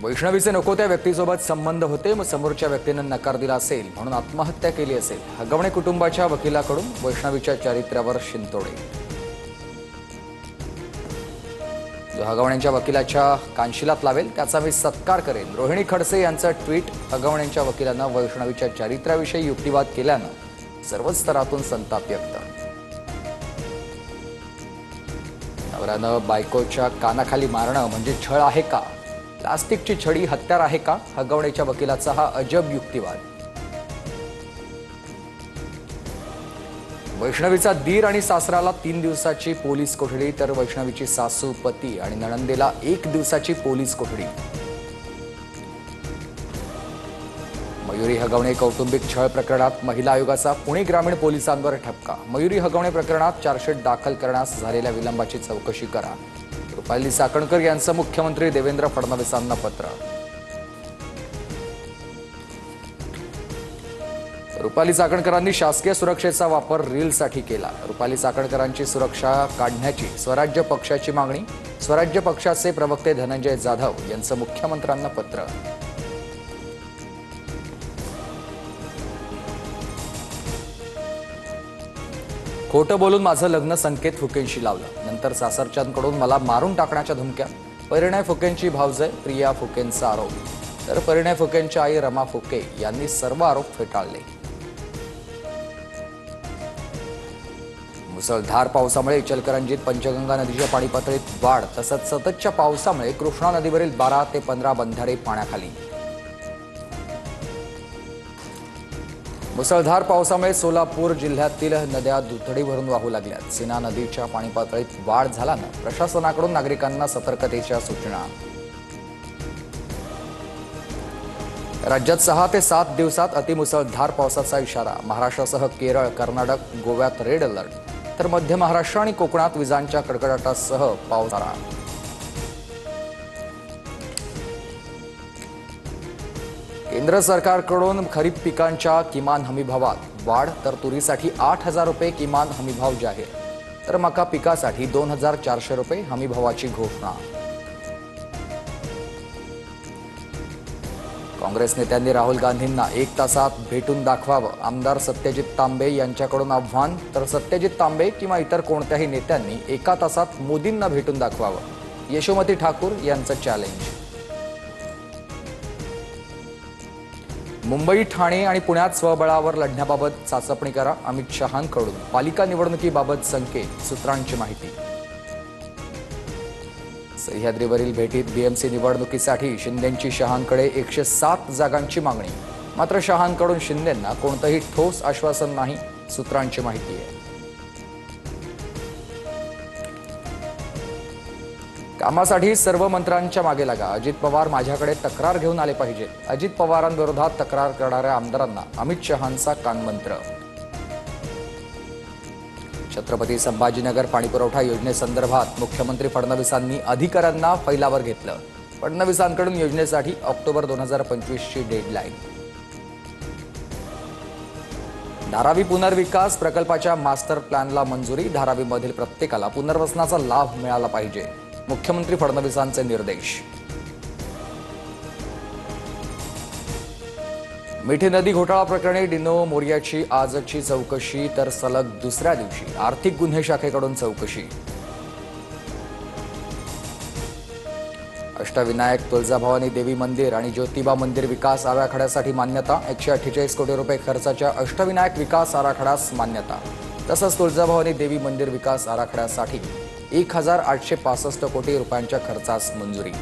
वैष्णवीचे नको त्या व्यक्तीसोबत संबंध होते, मग समोरच्या व्यक्तीने नकार दिला असेल म्हणून आत्महत्या केली असेल. हगवणे कुटुंबाच्या वकिलाकडून वैष्णवीच्या चारित्र्यावर शिंतोडे. जो हगवण्यांच्या वकिलाच्या कानशिलात लावेल त्याचा मी सत्कार करेन. रोहिणी खडसे यांचं ट्विट. हगवण्यांच्या वकिलांना वैष्णवीच्या चारित्र्याविषयी युक्तिवाद केल्यानं सर्वच स्तरातून संताप व्यक्त. नवऱ्यानं बायकोच्या कानाखाली मारणं म्हणजे छळ आहे का? प्लास्टिकची छडी हत्यार आहे का? हगवण्याच्या वकिलाचा हा अजब युक्तिवाद. वैष्णवीचा दीर आणि सासराला 3 दिवसाची पोलीस कोठडी, तर वैष्णवीची सासू, पती आणि नणंदेला 1 दिवसाची पोलीस कोठडी. मयुरी हगवणे कौटुंबिक छळ प्रकरणात महिला आयोगाचा पुणे ग्रामीण पोलिसांवर ठपका. मयुरी हगवणे प्रकरणात चार्जशीट दाखल करण्यास झालेल्या विलंबाची चौकशी करा. रुपाली चाकणकर यांचं मुख्यमंत्री देवेंद्र फडणवीसांना पत्र. रुपाली चाकणकरांनी शासकीय सुरक्षेचा वापर रीलसाठी केला. रुपाली चाकणकरांची सुरक्षा काढण्याची स्वराज्य पक्षाची मागणी. स्वराज्य पक्षाचे प्रवक्ते धनंजय जाधव यांचं मुख्यमंत्र्यांना पत्र. खोटं बोलून माझं लग्न संकेत फुकेंशी लावलं, नंतर सासरच्यांकडून मला मारून टाकण्याच्या धमक्या. परिणय फुकेंची भावजय प्रिया फुकेंचा आरोप. तर परिणय फुकेंच्या आई रमा फुके यांनी सर्व आरोप फेटाळले. मुसळधार पावसामुळे इचलकरंजीत पंचगंगा नदीच्या पाणी पातळीत वाढ. तसंच सततच्या पावसामुळे कृष्णा नदीवरील 12 ते 15 बंधारे पाण्याखाली. मुसळधार पावसामुळे सोलापूर जिल्ह्यातील नद्या दुथडी भरून वाहू लागल्यात. सीना नदीच्या पाणी पातळीत वाढ झाल्यानं प्रशासनाकडून नागरिकांना सतर्कतेच्या सूचना. राज्यात 6 ते 7 दिवसात अतिमुसळधार पावसाचा इशारा. महाराष्ट्रासह केरळ, कर्नाटक, गोव्यात रेड अलर्ट, तर मध्य महाराष्ट्र आणि कोकणात विजांच्या कडकडाटासह पावसाळा. केंद्र सरकारकडून खरीप पिकांच्या किमान हमीभावात वाढ. तर तुरीसाठी 8,000 रुपये किमान हमीभाव जाहीर. तर मका पिकासाठी 2,400 रुपये हमीभावाची घोषणा. काँग्रेस नेत्यांनी राहुल गांधींना 1 तासात भेटून दाखवावं. आमदार सत्यजित तांबे यांच्याकडून आव्हान. तर सत्यजित तांबे किंवा इतर कोणत्याही नेत्यांनी 1 तासात मोदींना भेटून दाखवावं. यशोमती ठाकूर यांचं चॅलेंज. मुंबई, ठाणे आणि पुण्यात स्वबळावर लढण्याबाबत चाचपणी करा. अमित शहांकडून पालिका निवडणुकीबाबत संकेत. सूत्रांची माहिती. सह्याद्रीवरील भेटीत बीएमसी निवडणुकीसाठी शिंदेंची शहांकडे 107 जागांची मागणी. मात्र शहांकडून शिंदेंना कोणतंही ठोस आश्वासन नाही. सूत्रांची माहिती आहे. कामासाठी सर्व मंत्र्यांच्या मागे लागा. अजित पवार माझ्याकडे तक्रार घेऊन आले पाहिजेत. अजित पवारांविरोधात तक्रार करणाऱ्या आमदारांना अमित शहांचा कानमंत्र. छत्रपती संभाजीनगर पाणीपुरवठा योजनेसंदर्भात मुख्यमंत्री फडणवीसांनी अधिकाऱ्यांना फैलावर घेतलं. फडणवीसांकडून योजनेसाठी ऑक्टोबर 2025ची डेडलाईन. धारावी पुनर्विकास प्रकल्पाच्या मास्टर प्लॅनला मंजुरी. धारावीमधील प्रत्येकाला पुनर्वसनाचा लाभ मिळाला पाहिजे. मुख्यमंत्री फडणवीसांचे निर्देश. मिठी नदी घोटाळा प्रकरणी डिनो मोरियाची आजची चौकशी. तर सलग दुसऱ्या दिवशी आर्थिक गुन्हे शाखेकडून चौकशी. अष्टविनायक तुळजाभवानी देवी मंदिर आणि ज्योतिबा मंदिर विकास आराखड्यासाठी मान्यता. 148 कोटी रुपये खर्चाच्या अष्टविनायक विकास आराखड्यास मान्यता. तसंच तुळजाभवानी देवी मंदिर विकास आराखड्यासाठी 1,865 कोटी रुपयांच्या खर्चास मंजुरी.